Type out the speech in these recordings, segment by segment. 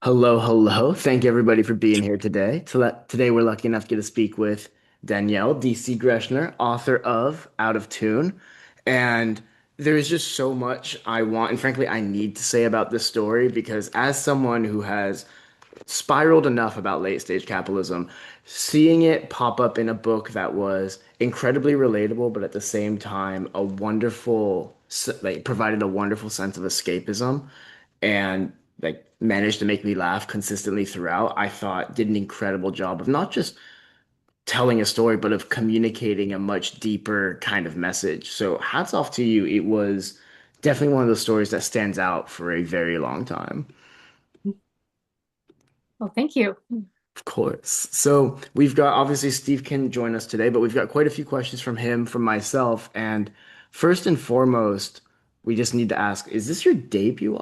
Hello, hello. Thank you everybody for being here today. Today we're lucky enough to get to speak with Danielle DC Greschner, author of Out of Tune. And there is just so much I want, and frankly, I need to say about this story because as someone who has spiraled enough about late stage capitalism, seeing it pop up in a book that was incredibly relatable, but at the same time, like provided a wonderful sense of escapism and like managed to make me laugh consistently throughout, I thought did an incredible job of not just telling a story, but of communicating a much deeper kind of message. So hats off to you. It was definitely one of those stories that stands out for a very long time. Well, thank you. Of course. So we've got obviously Steve can join us today, but we've got quite a few questions from him, from myself. And first and foremost, we just need to ask, is this your debut?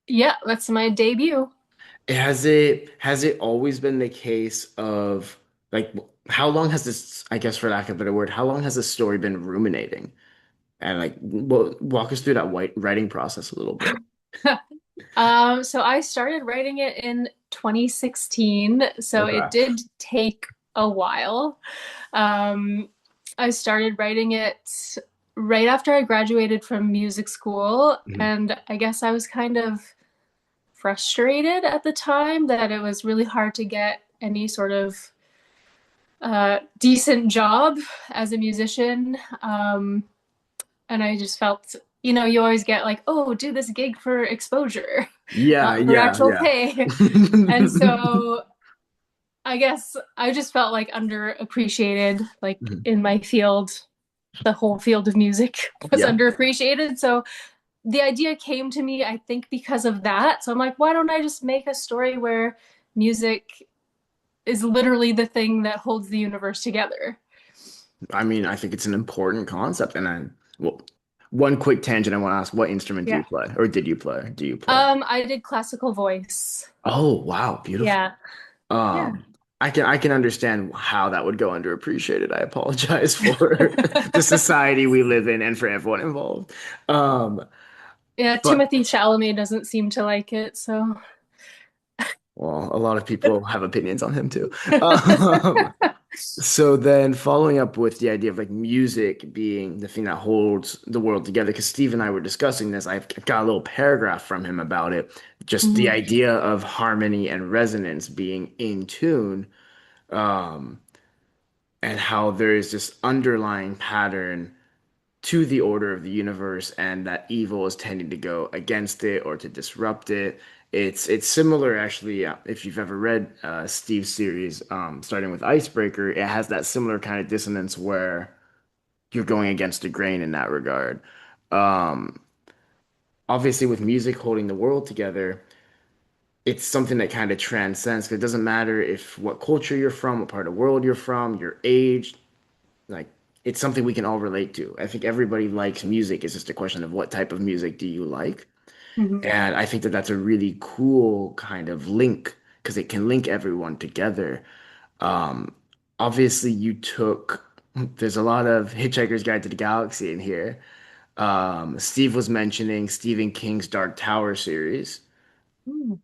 Yeah, that's my debut. Has it always been the case of like how long has this, I guess for lack of a better word, how long has this story been ruminating? And like walk us through that writing process a little bit. So I started writing it in 2016, so it Okay. did take a while. Um, I started writing it right after I graduated from music school, Mhm. and I guess I was kind of frustrated at the time that it was really hard to get any sort of decent job as a musician. And I just felt, you always get like, oh, do this gig for exposure, Yeah, not for yeah, actual yeah. pay. And so I guess I just felt like underappreciated, like Mhm. in my field, the whole field of music was Yeah. underappreciated. So the idea came to me, I think, because of that. So I'm like, why don't I just make a story where music is literally the thing that holds the universe together? I mean, I think it's an important concept. And well, one quick tangent I want to ask, what instrument do you Yeah. play? Or did you play? Do you play? I did classical voice. Oh, wow, beautiful. Yeah. Yeah. Um, I can understand how that would go underappreciated. I apologize for the society we live in and for everyone involved. Um, Yeah, but Timothy Chalamet doesn't seem to like it, so. well, a lot of people have opinions on him too. Um, so then following up with the idea of like music being the thing that holds the world together, because Steve and I were discussing this, I've got a little paragraph from him about it. Just the Mhm. idea of harmony and resonance being in tune. Um, and how there is this underlying pattern to the order of the universe and that evil is tending to go against it or to disrupt it. It's similar actually if you've ever read Steve's series starting with Icebreaker, it has that similar kind of dissonance where you're going against the grain in that regard. Um, Obviously with music holding the world together, it's something that kind of transcends 'cause it doesn't matter if what culture you're from, what part of the world you're from, your age, like it's something we can all relate to. I think everybody likes music. It's just a question of what type of music do you like? Mhm. And I think that that's a really cool kind of link because it can link everyone together. Um, Obviously, there's a lot of Hitchhiker's Guide to the Galaxy in here. Steve was mentioning Stephen King's Dark Tower series. Hmm.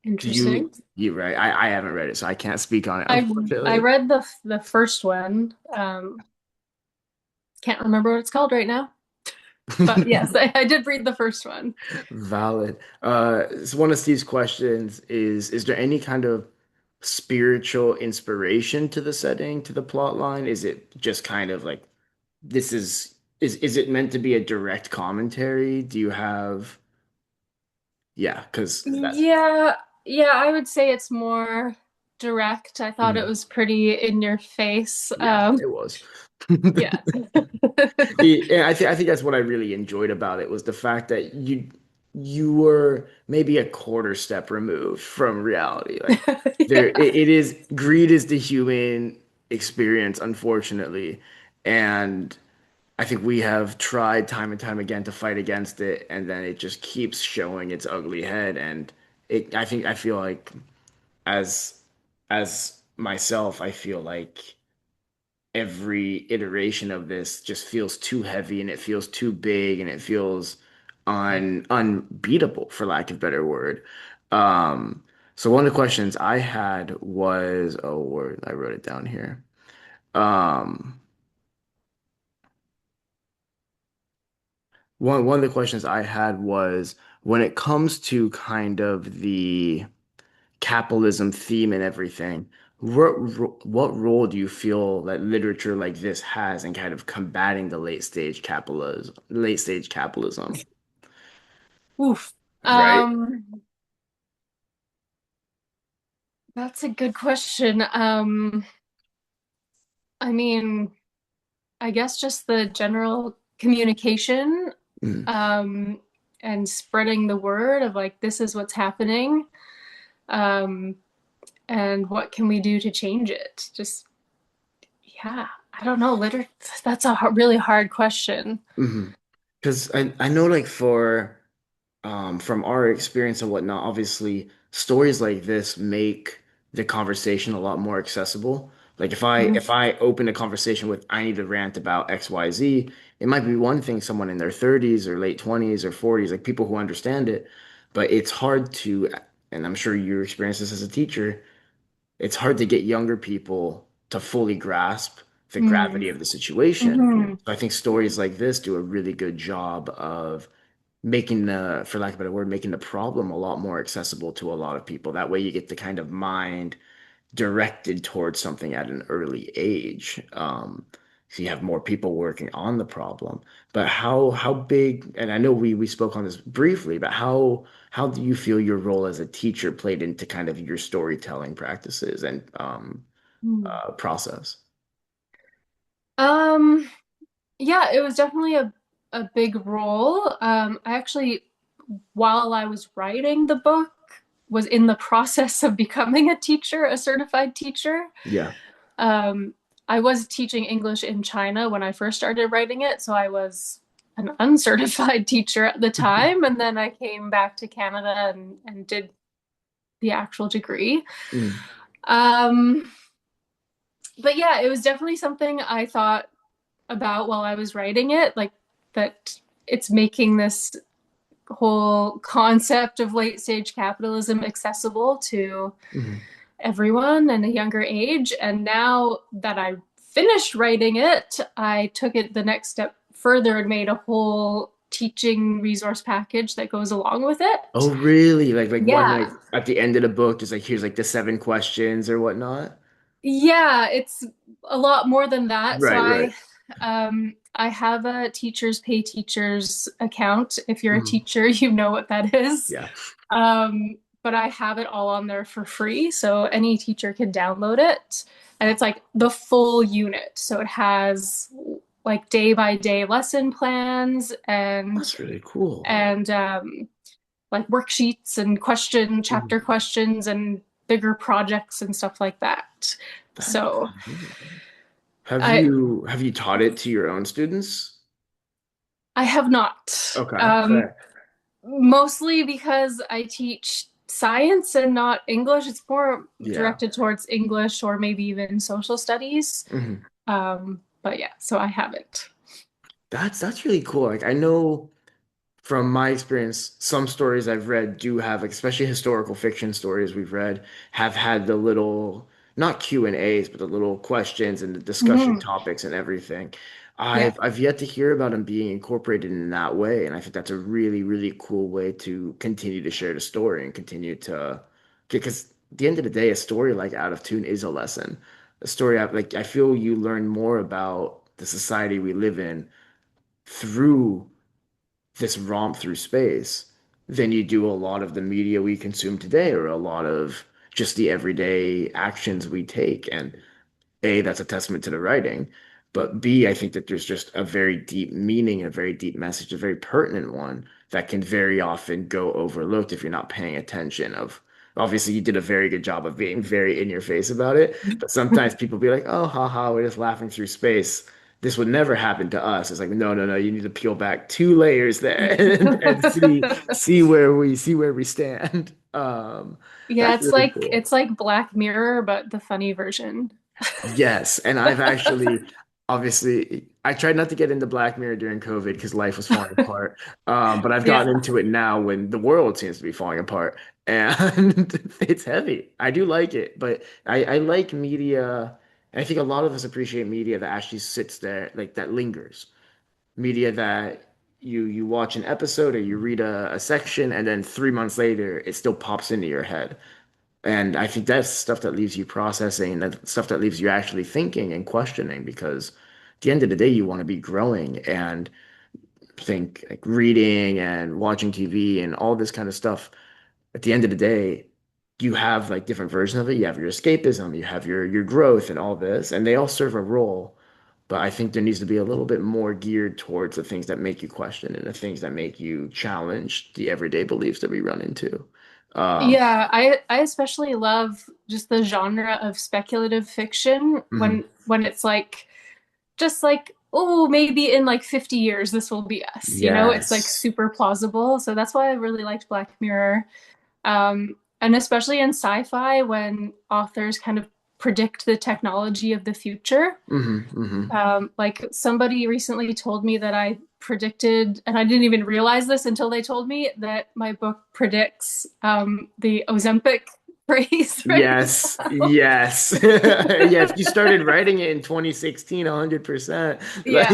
Do Interesting. you right? I haven't read it, so I can't speak on it, I unfortunately. read the first one. Can't remember what it's called right now, but yes, I did read the first one. Valid. So one of Steve's questions is there any kind of spiritual inspiration to the setting, to the plot line? Is it just kind of like this is it meant to be a direct commentary? Do you have yeah, because that Yeah, yeah, I would say it's more direct. I thought it Mhm. was pretty in your face. Yeah, it was. Yeah. Yeah, I think that's what I really enjoyed about it was the fact that you were maybe a quarter step removed from reality. Like Yeah. it is greed is the human experience, unfortunately, and I think we have tried time and time again to fight against it, and then it just keeps showing its ugly head. And I feel like as as myself, I feel like. every iteration of this just feels too heavy and it feels too big and it feels unbeatable, for lack of a better word. Um, so one of the questions I had was, oh, word, I wrote it down here. Um, one of the questions I had was when it comes to kind of the capitalism theme and everything, what role do you feel that literature like this has in kind of combating the late stage capitalism? Oof. Right. Um, that's a good question. I mean, I guess just the general communication, Mm, um, and spreading the word of like this is what's happening, um, and what can we do to change it? Just yeah, I don't know. That's a really hard question. hmm. Because I know like for from our experience and whatnot, obviously stories like this make the conversation a lot more accessible. Like Mhm. if I open a conversation with I need to rant about XYZ, it might be one thing someone in their 30s or late 20s or 40s, like people who understand it, but it's hard to, and I'm sure you experience this as a teacher, it's hard to get younger people to fully grasp the Mm. gravity of the situation. Mhm. So I think stories like this do a really good job of making the, for lack of a better word, making the problem a lot more accessible to a lot of people. That way you get the kind of mind directed towards something at an early age. So you have more people working on the problem. But how big, and I know we spoke on this briefly, but how do you feel your role as a teacher played into kind of your storytelling practices and Mm. process? Um, yeah, it was definitely a big role. I actually, while I was writing the book, was in the process of becoming a teacher, a certified teacher. Yeah. Um, I was teaching English in China when I first started writing it, so I was an uncertified teacher at the time, and then I came back to Canada and did the actual degree. Mm, Um, but yeah, it was definitely something I thought about while I was writing it, like that it's making this whole concept of late stage capitalism accessible to mhm. everyone and a younger age. And now that I finished writing it, I took it the next step further and made a whole teaching resource package that goes along with Oh, it. really? Like one Yeah. like at the end of the book, just like here's like the 7 questions or whatnot. Yeah, it's a lot more than that. So Right, right. I have a teachers pay teachers account. If you're a Mhm. teacher, you know what that is. Yeah. But I have it all on there for free, so any teacher can download it. And it's like the full unit. So it has like day by day lesson plans That's really cool. and like worksheets and Mhm. chapter questions and bigger projects and stuff like that. That's So cool. I Have you taught it to your own students? I have not. Okay, fair. Mostly because I teach science and not English. It's more Yeah. directed towards English or maybe even social studies. Mhm. But yeah, so I haven't. That's really cool. Like I know from my experience, some stories I've read do have, like, especially historical fiction stories we've read, have had the little, not Q&As, but the little questions and the discussion Mhm. topics and everything. Yeah. I've yet to hear about them being incorporated in that way, and I think that's a really, really cool way to continue to share the story and continue to, because at the end of the day, a story like Out of Tune is a lesson. A story like I feel you learn more about the society we live in through this romp through space than you do a lot of the media we consume today or a lot of just the everyday actions we take. And A, that's a testament to the writing. But B, I think that there's just a very deep meaning, a very deep message, a very pertinent one that can very often go overlooked if you're not paying attention of obviously you did a very good job of being very in your face about it. But sometimes people be like, oh, haha, we're just laughing through space. This would never happen to us. It's like, no, no, no, you need to peel back 2 layers there and see where we stand. Yeah, That's really cool. it's like Black Mirror, but the funny version. Yes, and I've actually, obviously, I tried not to get into Black Mirror during COVID because life was falling apart. But I've Yeah. gotten into it now when the world seems to be falling apart, and it's heavy. I do like it, but I like media. I think a lot of us appreciate media that actually sits there, like that lingers. Media that you watch an episode or you read a section, and then 3 months later, it still pops into your head. And I think that's stuff that leaves you processing, that stuff that leaves you actually thinking and questioning, because at the end of the day, you want to be growing and think like reading and watching TV and all this kind of stuff. At the end of the day, you have like different versions of it. You have your escapism, you have your growth and all this, and they all serve a role. But I think there needs to be a little bit more geared towards the things that make you question and the things that make you challenge the everyday beliefs that we run into. Um, Yeah, I especially love just the genre of speculative fiction mhm. when it's like just like, oh, maybe in like 50 years this will be us, you know? It's like Yes. super plausible. So that's why I really liked Black Mirror. And especially in sci-fi when authors kind of predict the technology of the future. Hmm. Hmm. Like somebody recently told me that I predicted, and I didn't even realize this until they told me that my book predicts the Ozempic craze right Yes, now. yes. Yeah, if you started writing it in 2016, 100%. Like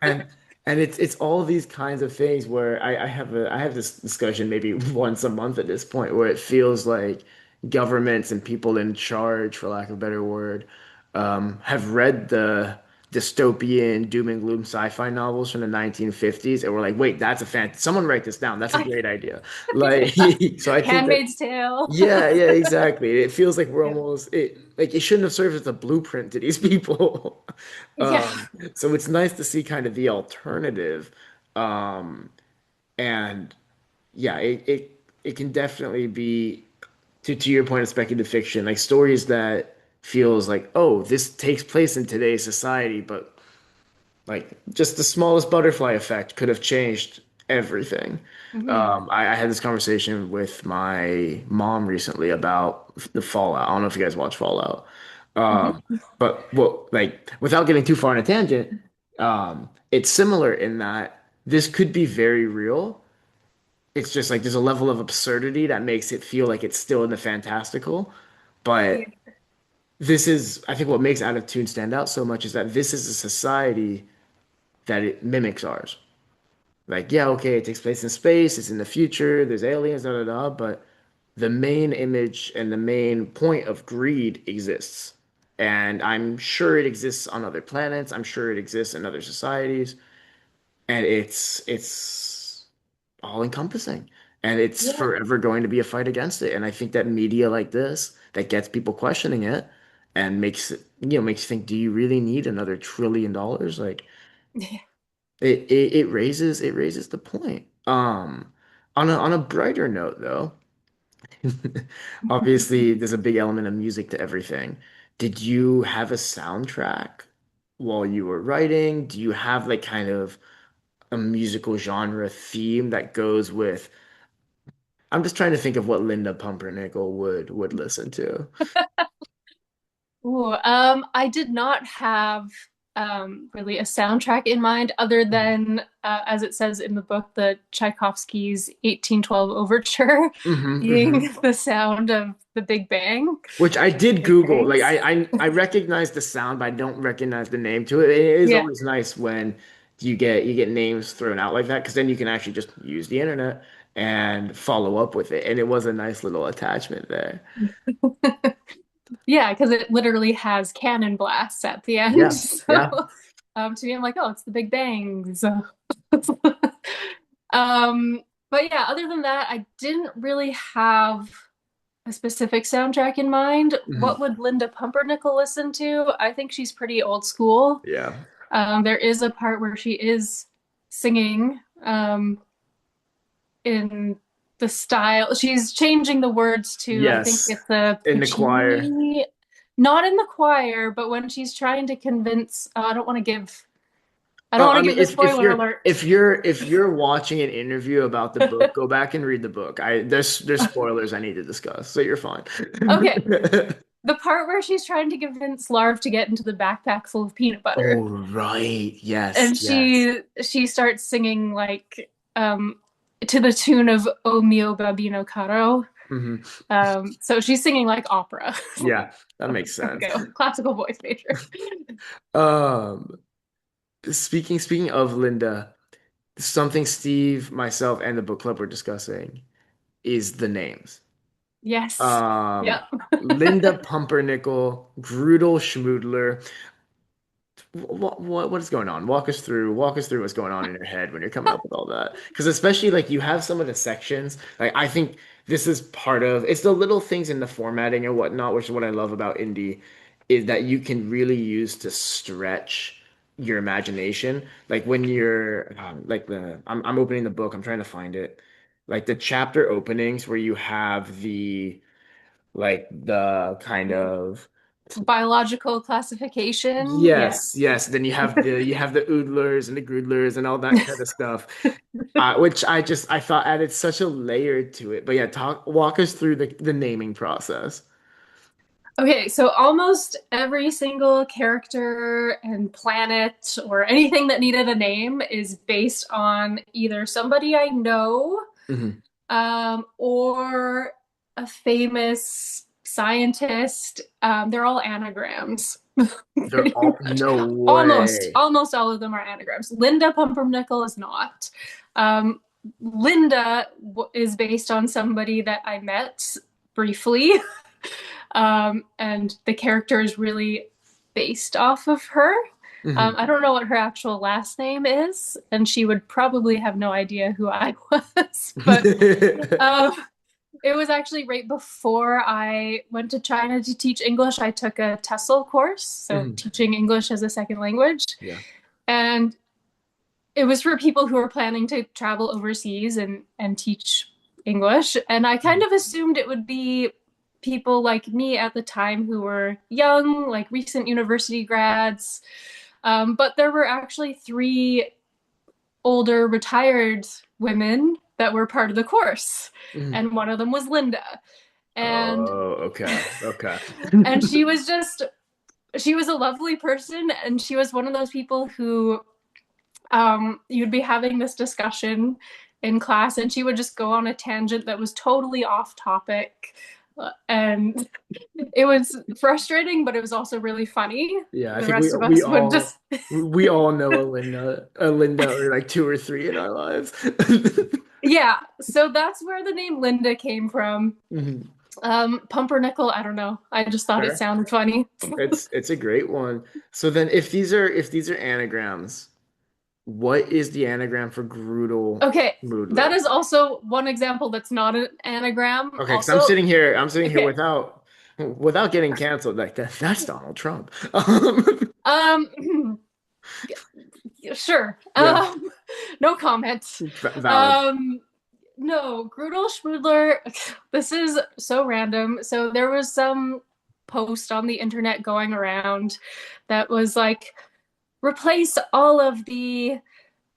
Yeah. and it's all these kinds of things where I have this discussion maybe once a month at this point where it feels like governments and people in charge, for lack of a better word, have read the dystopian doom and gloom sci-fi novels from the 1950s and we're like, wait, that's a fan. Someone write this down. That's a great idea. Like, Yeah. so I think that Handmaid's Tale. yeah, yeah, exactly. It feels like we're Yeah. almost it like it shouldn't have served as a blueprint to these people. Yeah. So it's nice to see kind of the alternative. Um, and yeah, it can definitely be to your point of speculative fiction, like stories that feels like, oh, this takes place in today's society, but like just the smallest butterfly effect could have changed everything. Hmm. I had this conversation with my mom recently about the Fallout. I don't know if you guys watch Fallout. Um, Hmm. but well, like without getting too far on a tangent, it's similar in that this could be very real. It's just like there's a level of absurdity that makes it feel like it's still in the fantastical. Yeah. But this is, I think, what makes Out of Tune stand out so much is that this is a society that it mimics ours. Like, yeah, okay, it takes place in space, it's in the future, there's aliens, da da da, but the main image and the main point of greed exists. And I'm sure it exists on other planets, I'm sure it exists in other societies, and it's all encompassing. And it's Yeah. forever going to be a fight against it. And I think that media like this that gets people questioning it and makes it, makes you think, do you really need another $1 trillion? Like Yeah. it raises the point. On a brighter note though, obviously there's a big element of music to everything. Did you have a soundtrack while you were writing? Do you have like kind of a musical genre theme that goes with? I'm just trying to think of what Linda Pumpernickel would listen to. Ooh, I did not have really a soundtrack in mind other than, as it says in the book, the Tchaikovsky's 1812 Overture Hmm. being the sound of the Big Bang. Which I did Big Google. Like Bangs. I recognize the sound, but I don't recognize the name to it. It is Yeah. always nice when you get names thrown out like that, because then you can actually just use the internet and follow up with it. And it was a nice little attachment there. Yeah, because it literally has cannon blasts at the end. Yeah, yeah. So to me, I'm like, oh, it's the Big Bang. So but yeah, other than that, I didn't really have a specific soundtrack in mind. Mhm. What would Linda Pumpernickel listen to? I think she's pretty old school. Yeah. There is a part where she is singing in the style. She's changing the words to, I think Yes. it's a In the choir. Puccini, not in the choir, but when she's trying to convince, I don't Oh, want I to give mean, the spoiler alert. if you're watching an interview about the book, go back and read the book. There's spoilers I need to discuss, so you're fine. Okay. the part where she's trying to convince Larv to get into the backpack full of peanut butter. Oh, right. Yes, And yes. she starts singing like to the tune of O mio babino caro. Hmm. So she's singing like opera. Yeah, that makes There we sense. go. Classical voice major. Um, speaking of Linda, something Steve, myself, and the book club were discussing is the names. Yes. Um, Yeah. Linda Pumpernickel, Grudel Schmoodler. What is going on? Walk us through what's going on in your head when you're coming up with all that. Because especially like you have some of the sections, like I think this is part of it's the little things in the formatting and whatnot, which is what I love about indie, is that you can really use to stretch your imagination. Like when you're like I'm opening the book, I'm trying to find it. Like the chapter openings where you have the kind of Biological classification. Yeah. yes. Then you have the oodlers and the groodlers and all that kind of stuff, which I thought added such a layer to it. But yeah, walk us through the naming process. Okay, so almost every single character and planet or anything that needed a name is based on either somebody I know, Hmm. or a famous scientist. They're all anagrams, They're pretty all much. no Almost, way. almost all of them are anagrams. Linda Pumpernickel is not. Um, Linda is based on somebody that I met briefly, and the character is really based off of her. Hmm. I don't know what her actual last name is, and she would probably have no idea who I was. But um, it was actually right before I went to China to teach English. I took a TESOL course, so Hmm. teaching English as a second language. Yeah. And it was for people who were planning to travel overseas and teach English. And I kind of assumed it would be people like me at the time who were young, like recent university grads. But there were actually three older retired women that were part of the course. Hmm. And one of them was Linda. And Oh, okay. Okay. and she was a lovely person, and she was one of those people who you'd be having this discussion in class, and she would just go on a tangent that was totally off topic. And it was frustrating, but it was also really funny. Yeah, I The think we rest of we us would all just, we all know a Linda, or like two or three in our lives. yeah. So that's where the name Linda came from. Mhm. Pumpernickel, I don't know. I just thought it Fair. sounded funny. It's a great one. So then if these are anagrams, what is the anagram for Grudel Okay, that Moodler? is also one example that's not an anagram. Okay, because I'm Also, sitting here, I'm sitting here okay. without getting canceled like that. That's Donald Trump. Um, sure. Yeah, No comment. valid. Um, no, Grudel Schmoodler. This is so random. So there was some post on the internet going around that was like, replace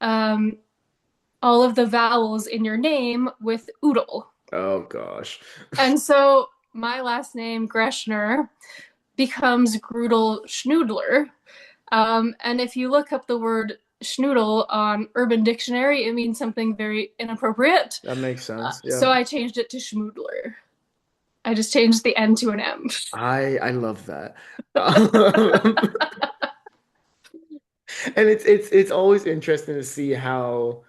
um all of the vowels in your name with oodle. Oh gosh. And so my last name Greschner becomes Grudel Schnoodler. And if you look up the word schnoodle on Urban Dictionary, it means something very inappropriate. That makes sense. Yeah. So I changed it to schmoodler. I just changed the N to an M. I love that. And it's always interesting to see how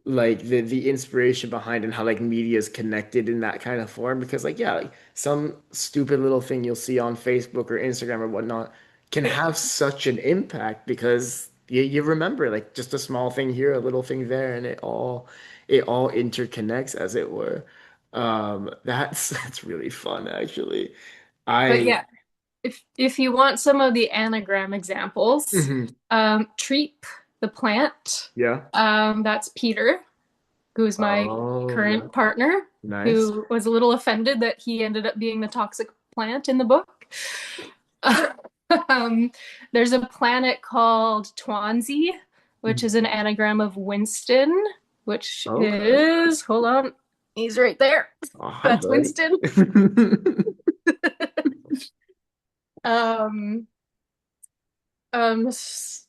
like the inspiration behind and how like media is connected in that kind of form because like yeah like some stupid little thing you'll see on Facebook or Instagram or whatnot can have such an impact because you remember like just a small thing here, a little thing there, and it all interconnects as it were. That's really fun actually. But I yeah, if you want some of the anagram examples, Mhm. Treep, the plant, Yeah. that's Peter, who is my Oh yeah. current partner, Nice. who was a little offended that he ended up being the toxic plant in the book. um, there's a planet called Twansy, which Mhm. is an anagram of Winston, which Okay. is, hold on, he's right there. Oh, hi, That's buddy. Winston. Um,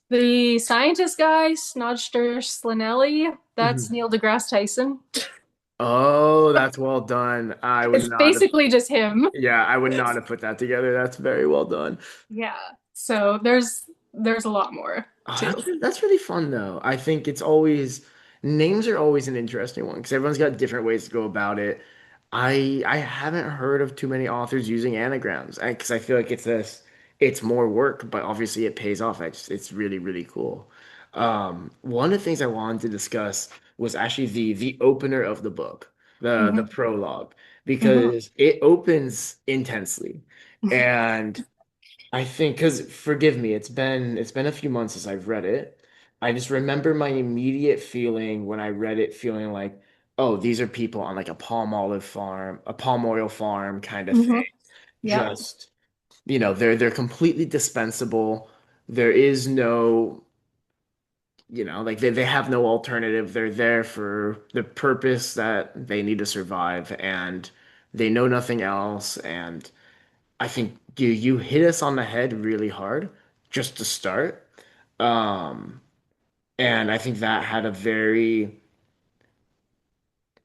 the scientist guy, Snodster Slinelli, that's Mhm. Neil deGrasse Tyson. Oh, that's well done. I would It's not have, basically just him. yeah, I would not have put that together. That's very well done. Yeah. So there's a lot more Oh, too. that's really fun though. I think it's always names are always an interesting one because everyone's got different ways to go about it. I haven't heard of too many authors using anagrams because I feel like it's more work, but obviously it pays off. It's really really cool. One of the things I wanted to discuss was actually the opener of the book, the Hmm. prologue, Hmm. because it opens intensely. And I think because forgive me, it's been a few months since I've read it. I just remember my immediate feeling when I read it, feeling like, oh, these are people on like a palm oil farm kind of Hmm. thing. Yep. Just, they're completely dispensable. There is no, like they have no alternative. They're there for the purpose that they need to survive, and they know nothing else. And I think you hit us on the head really hard just to start. Um, and I think that had a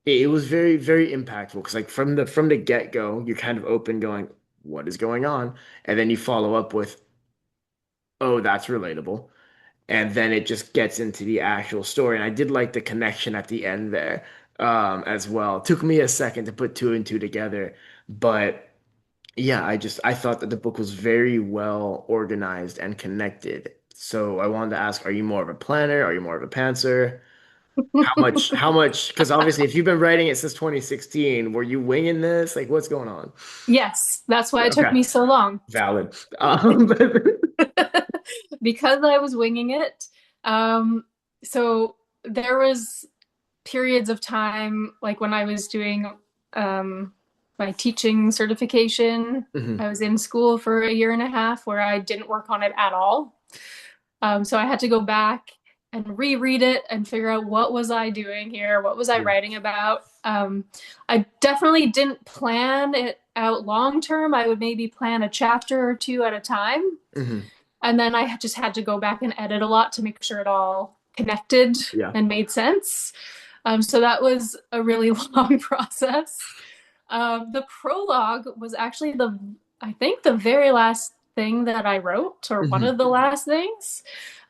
it was very, very impactful because like from the get-go, you're kind of open going, what is going on? And then you follow up with, oh, that's relatable. And then it just gets into the actual story. And I did like the connection at the end there, as well. It took me a second to put two and two together, but yeah, I thought that the book was very well organized and connected. So I wanted to ask, are you more of a planner? Are you more of a pantser? How much? Because obviously, if you've been writing it since 2016, were you winging this? Like, what's going on? Yes, that's why it took Okay, me so long. valid. Because I was winging it. Um, so there was periods of time, like when I was doing um, my teaching certification, I Mhm, was in school for a year and a half where I didn't work on it at all. So I had to go back and reread it and figure out what was I doing here, what was I yeah. writing about. I definitely didn't plan it out long term. I would maybe plan a chapter or two at a time, Mhm, and then I just had to go back and edit a lot to make sure it all connected yeah. and made sense. So that was a really long process. The prologue was actually I think, the very last thing that I wrote, or one Mhm. of the last things.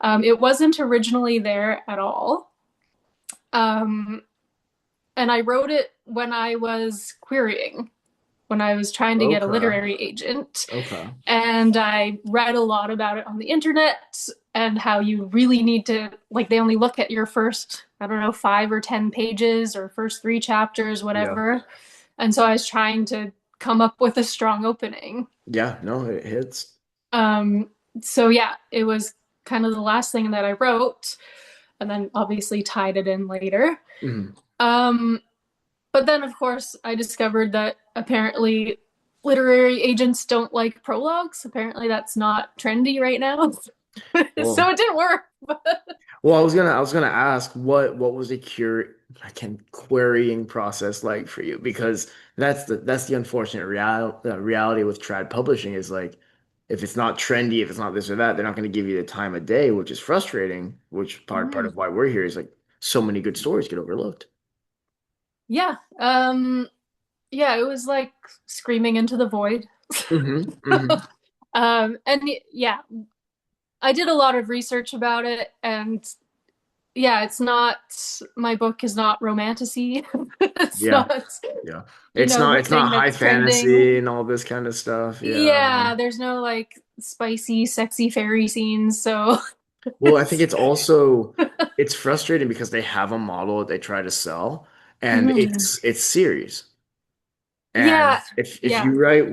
It wasn't originally there at all. Um, and I wrote it when I was querying, when I was trying to get a Okay. literary agent. Okay. And I read a lot about it on the internet and how you really need to, like, they only look at your first, I don't know, 5 or 10 pages or first 3 chapters, Yeah. whatever. And so I was trying to come up with a strong opening. Yeah. No, it hits. Um, so yeah, it was kind of the last thing that I wrote, and then obviously tied it in later. Mhm. Um, but then, of course, I discovered that apparently literary agents don't like prologues. Apparently, that's not trendy right now. So Well, it didn't work. I was gonna ask what was the querying process like for you? Because that's the unfortunate reality with trad publishing is like if it's not trendy, if it's not this or that, they're not going to give you the time of day, which is frustrating. Which part Mm. of why we're here is like so many good stories get overlooked. Yeah. Yeah, it was like screaming into the void. Hmm. Hmm. And yeah, I did a lot of research about it, and yeah, it's not, my book is not romantasy. It's Yeah, not, yeah. you It's know, not the it's not thing high that's trending. fantasy and all this kind of stuff. Yeah. Yeah, there's no like spicy, sexy fairy scenes. So Well, I think it's, it's frustrating because they have a model that they try to sell, and mhm. it's series. And Yeah, if yeah, you write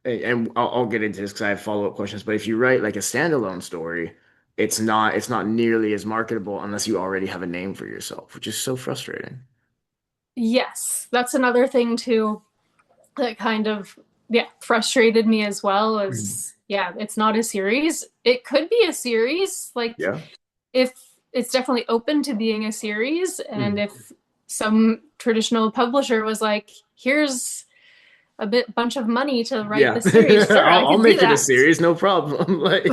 and I'll get into this because I have follow-up questions, but if you write like a standalone story, it's not nearly as marketable unless you already have a name for yourself, which is so frustrating. yes. That's another thing too that kind of, yeah, frustrated me as well. Mhm. Is yeah, it's not a series. It could be a series, like Yeah. if it's definitely open to being a series, and Mhm. if some traditional publisher was like, here's bunch of money to write Yeah, the series, sure, I I'll could do make it a that. series, no problem. Like,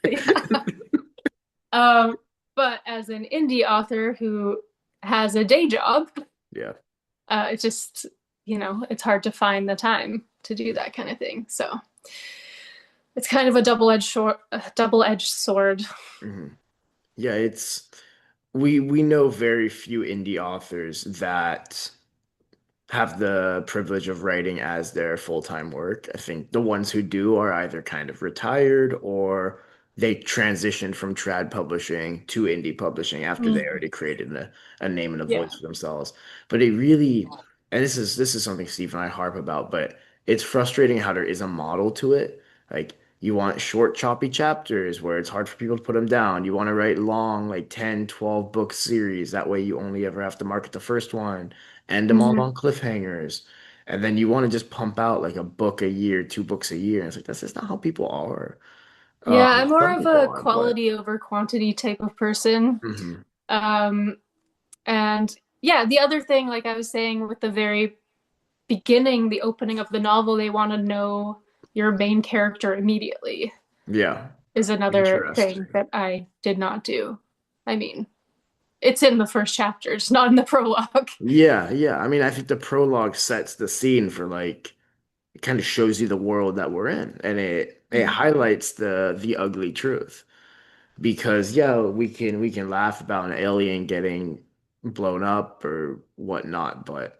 Yeah. Um, but as an indie author who has a day job, yeah. it's just, it's hard to find the time to do that kind of thing. So it's kind of a double-edged sword. Mhm. Yeah, we know very few indie authors that have the privilege of writing as their full-time work. I think the ones who do are either kind of retired or they transitioned from trad publishing to indie publishing after they Mm, already created a name and a yeah. voice for themselves. But it really, and this is something Steve and I harp about, but it's frustrating how there is a model to it. Like you want short, choppy chapters where it's hard for people to put them down. You want to write long, like 10, 12 book series. That way you only ever have to market the first one, end them all Mhm. on cliffhangers. And then you want to just pump out like a book a year, 2 books a year. And it's like, that's just not how people are. Yeah, I'm more Some of people a are, but quality over quantity type of person. mhm. Um, and yeah, the other thing, like I was saying with the very beginning, the opening of the novel, they want to know your main character immediately, Yeah, is another thing interesting. that I did not do. I mean, it's in the first chapter, it's not in the prologue. Yeah, yeah. I mean, I think the prologue sets the scene for like it kind of shows you the world that we're in, and it Mhm. highlights the ugly truth. Because yeah, we can laugh about an alien getting blown up or whatnot, but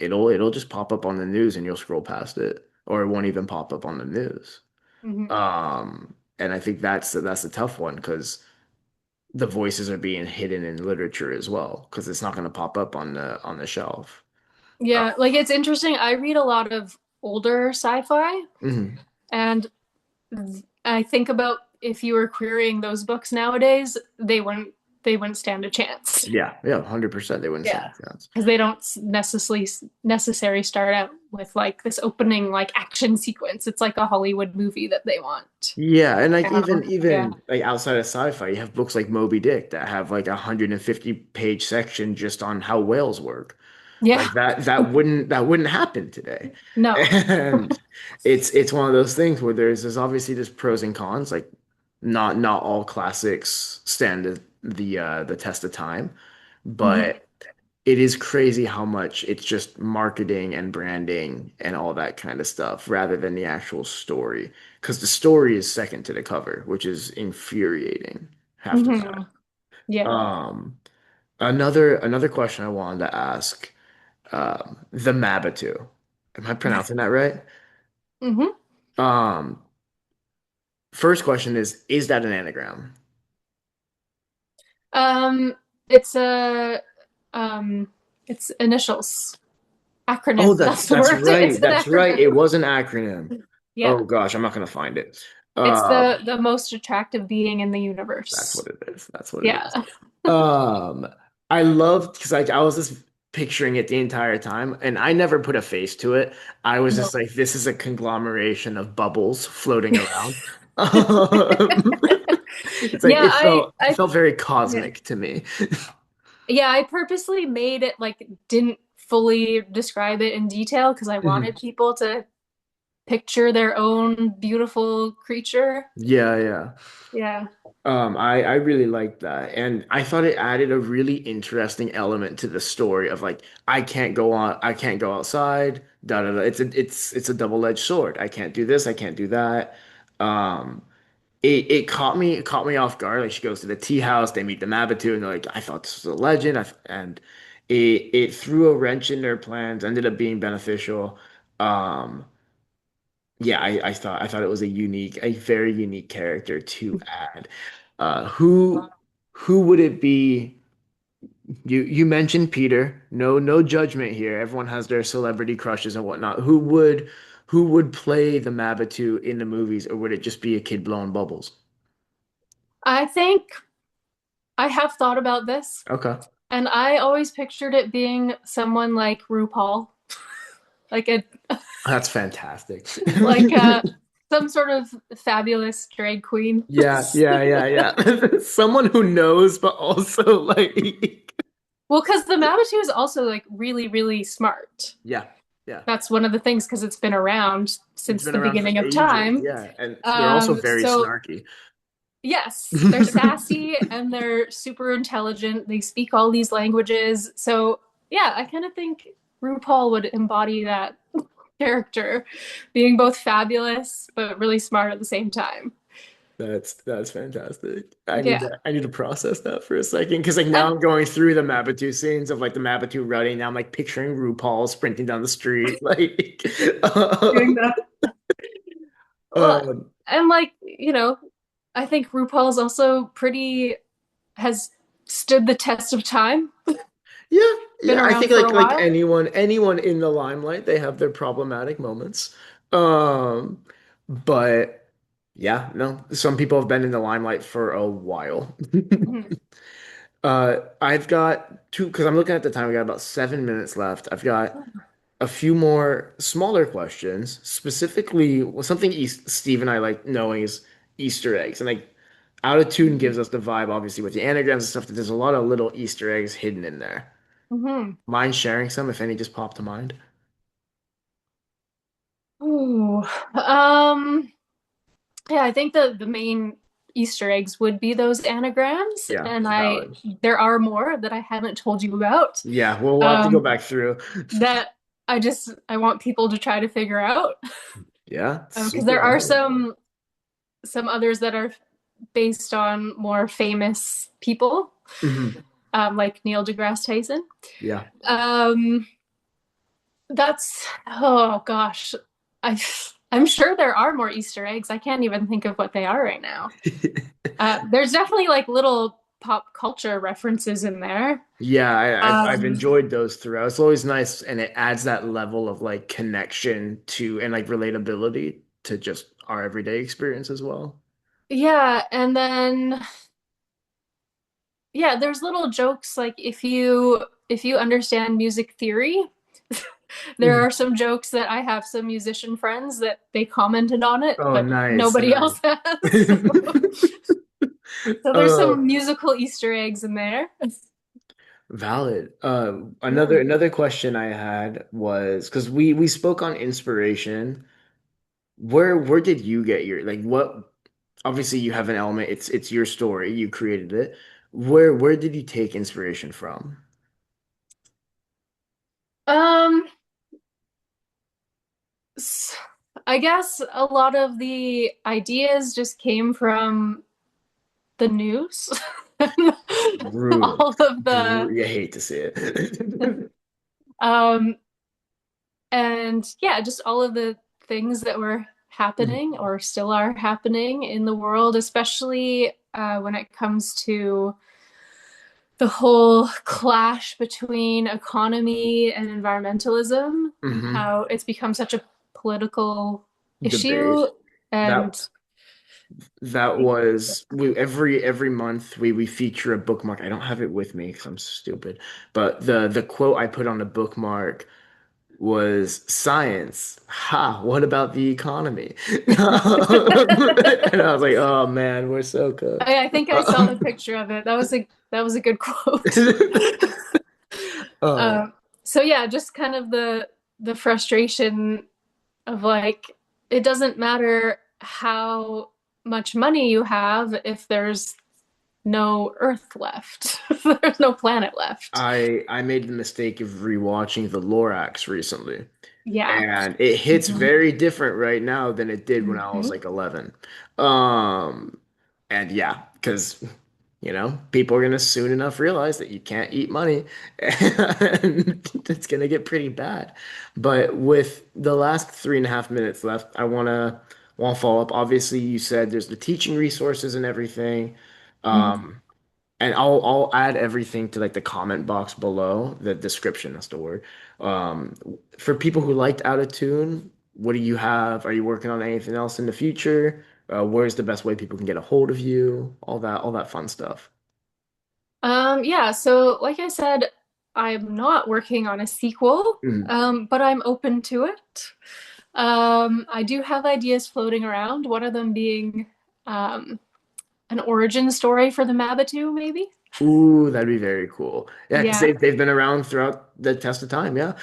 it'll just pop up on the news and you'll scroll past it, or it won't even pop up on the news. Mhm. And I think that's a tough one because the voices are being hidden in literature as well because it's not going to pop up on the shelf. Uh, Yeah, like it's interesting. I read a lot of older sci-fi, mhm. and I think about if you were querying those books nowadays, they wouldn't stand a chance. Yeah, yeah, 100% they wouldn't stand Yeah, a chance. because they don't necessarily start out with like this opening like action sequence. It's like a Hollywood movie that they want. Yeah, and like even Yeah. even like outside of sci-fi, you have books like Moby Dick that have like a 150-page section just on how whales work. Yeah. Like that wouldn't happen today. No. And it's one of those things where there's obviously just pros and cons. Like not all classics stand the test of time, Mhm. but it is crazy how much it's just marketing and branding and all that kind of stuff rather than the actual story. Because the story is second to the cover, which is infuriating half the time. Mhm. Yeah. Um, another question I wanted to ask, the Mabatu. Am I pronouncing that right? Mhm. Um, first question is that an anagram? Um, it's a it's initials. Oh, Acronym. that's That's the that's word. It's right. an That's right. acronym. It was an acronym. Yeah. Oh gosh, I'm not gonna find it. It's Um, the most attractive being in the That's what universe. it is. That's what it Yeah. is. Um, I loved because I was just picturing it the entire time, and I never put a face to it. I was No. just like, this is a conglomeration of bubbles floating around. Um, it's like Yeah, it I felt it I felt very yeah. cosmic to me. Yeah, I purposely made it like didn't fully describe it in detail because I wanted Mhm. people to picture their own beautiful creature. Yeah, yeah. Yeah. I really liked that, and I thought it added a really interesting element to the story of like I can't go outside. Da da da. It's a double-edged sword. I can't do this. I can't do that. Um, it caught me off guard. Like she goes to the tea house, they meet the Mabatu, and they're like, I thought this was a legend. And it threw a wrench in their plans. Ended up being beneficial. Um, yeah, I thought it was a very unique character to add. Uh, who who would it be? You mentioned Peter. No judgment here. Everyone has their celebrity crushes and whatnot. Who would play the Mabatu in the movies, or would it just be a kid blowing bubbles? I think I have thought about this, Okay, and I always pictured it being someone like RuPaul, like a that's fantastic. like some sort of fabulous drag queen. Yeah, yeah, yeah, yeah. Someone who knows, but also like, Well, because the Mabatu is also like really, really smart. yeah, Yeah. That's one of the things because it's been around It's since been the around for beginning of ages. time. Yeah. And they're also very So snarky. yes, they're sassy and they're super intelligent. They speak all these languages. So yeah, I kind of think RuPaul would embody that character, being both fabulous but really smart at the same time. That's fantastic. Yeah. I need to process that for a second because like now And I'm going through the Mabatu scenes of like the Mabatu running. Now I'm like picturing RuPaul sprinting down the street like doing the well, um, and like, I think RuPaul's also pretty has stood the test of time, yeah, been yeah. I around think for a like while. anyone in the limelight, they have their problematic moments. Um, but yeah, no, some people have been in the limelight for a while. Mhm. I've got two because I'm looking at the time. We got about 7 minutes left. I've got a few more smaller questions, specifically well, something Steve and I like knowing is Easter eggs. And like Out of Tune gives us the vibe, obviously, with the anagrams and stuff, that there's a lot of little Easter eggs hidden in there. Mhm. Mind sharing some, if any just pop to mind? Ooh. Yeah, I think the main Easter eggs would be those anagrams, Yeah, and I valid. there are more that I haven't told you about. Yeah, well, we'll have to go Um, back through. that I want people to try to figure out. Yeah, Because super there are valid. some others that are based on more famous people, Mhm. like Neil deGrasse Tyson. Yeah. Um, that's oh gosh, I I'm sure there are more Easter eggs. I can't even think of what they are right now. There's definitely like little pop culture references in there. Yeah, I've Um, enjoyed those throughout. It's always nice, and it adds that level of like connection to and like relatability to just our everyday experience as well. yeah, and then yeah, there's little jokes like if you understand music theory, there Mhm. are some jokes that I have some musician friends that they commented on it, Oh, but nice, nobody nice. else has. So there's Uh, some musical Easter eggs in there. Valid. Yeah. Another question I had was because we spoke on inspiration. Where did you get your like what? Obviously, you have an element. It's your story. You created it. Where did you take inspiration from? Um, I guess a lot of the ideas just came from the news. Brutal. All of the You hate to see it. um and yeah, just all of the things that were Mhm. happening or still are happening in the world, especially when it comes to the whole clash between economy and environmentalism and Mhm. how it's become such a political issue. Debate. That And that was every month we feature a bookmark. I don't have it with me because I'm stupid. But the quote I put on the bookmark was science. Ha, what about the economy? And I was like, oh man, we're so cooked. I think I saw the picture of it. That was a good quote. Uh, um, so yeah, just kind of the frustration of like it doesn't matter how much money you have if there's no Earth left. There's no planet left. I made the mistake of rewatching The Lorax recently. Yeah. And it hits Mhm. very different right now than it did when I was Mhm. like 11. Um, and yeah, because people are gonna soon enough realize that you can't eat money, and it's gonna get pretty bad. But with the last 3.5 minutes left, I wanna follow up. Obviously, you said there's the teaching resources and everything. Mhm. Um, and I'll add everything to like the comment box below, the description, that's the word. Um, for people who liked Out of Tune, what do you have? Are you working on anything else in the future? Where's the best way people can get a hold of you? All that fun stuff. Yeah, so like I said, I'm not working on a sequel, Mhm. but I'm open to it. I do have ideas floating around, one of them being um, an origin story for the Mabatu, maybe. Ooh, that'd be very cool. Yeah, because Yeah. they've been around throughout the test of time. Yeah.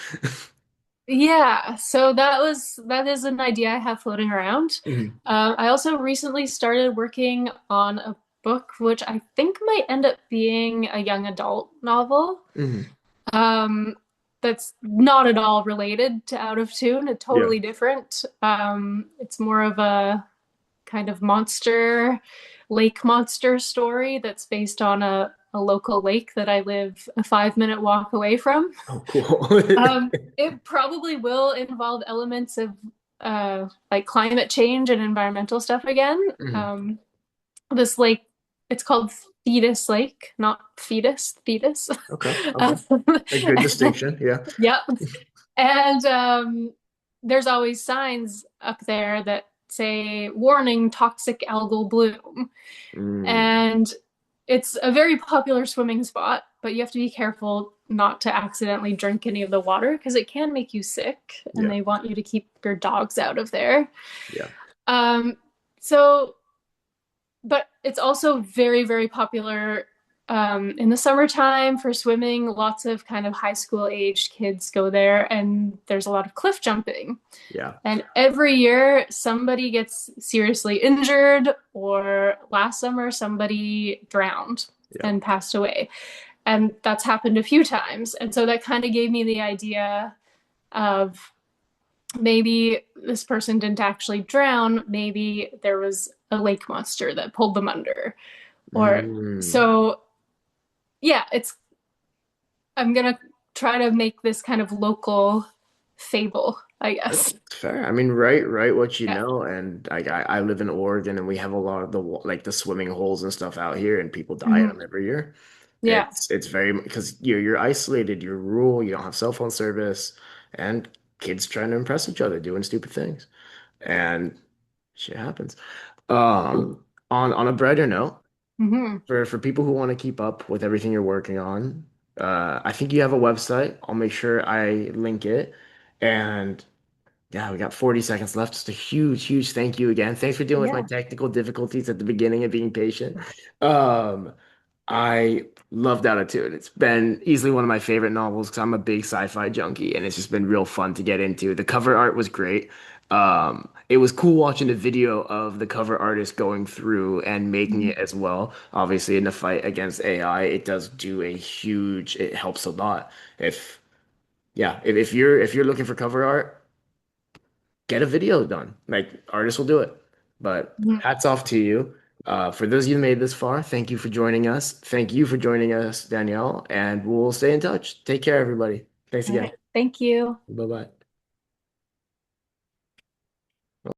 Yeah, so that is an idea I have floating around. Hmm. I also recently started working on a book which I think might end up being a young adult novel. Hmm. Um, that's not at all related to Out of Tune, it's Yeah. totally different. It's more of a kind of monster, lake monster story that's based on a local lake that I live a 5 minute walk away from. Oh, cool. It probably will involve elements of like climate change and environmental stuff again. Hmm. This lake, it's called Fetus Lake, not fetus, fetus. Okay. Okay. Um, A good distinction. Yeah. yeah. And there's always signs up there that say, warning, toxic algal bloom. Mm. And it's a very popular swimming spot, but you have to be careful not to accidentally drink any of the water because it can make you sick, and Yeah. they want you to keep your dogs out of there. Yeah. Um, so, but it's also very, very popular in the summertime for swimming. Lots of kind of high school aged kids go there, and there's a lot of cliff jumping. Yeah. And every year, somebody gets seriously injured, or last summer, somebody drowned Yeah. and passed away. And that's happened a few times. And so that kind of gave me the idea of maybe this person didn't actually drown, maybe there was a lake monster that pulled them under. Or Mm. so, yeah, I'm gonna try to make this kind of local fable, I That's guess. fair. I mean, write what you Yeah. know. And like, I live in Oregon, and we have a lot of like the swimming holes and stuff out here, and people die in them Mhm. every year. Yeah. It's very because you're isolated, you're rural, you don't have cell phone service, and kids trying to impress each other doing stupid things, and shit happens. On a brighter note, Hmm. for people who want to keep up with everything you're working on, I think you have a website. I'll make sure I link it. And yeah, we got 40 seconds left. Just a huge thank you again. Thanks for dealing with my Yeah. technical difficulties at the beginning and being patient. Um, I loved Out of Tune. It's been easily one of my favorite novels because I'm a big sci-fi junkie, and it's just been real fun to get into. The cover art was great. It was cool watching the video of the cover artist going through and making Mhm. it as well. Obviously, in the fight against AI, it does do a huge, it helps a lot. If yeah, if you're looking for cover art, get a video done. Like artists will do it. But Mhm. hats off to you. For those of you who made this far, thank you for joining us. Thank you for joining us, Danielle, and we'll stay in touch. Take care, everybody. Thanks All again. right. Thank you. Bye bye.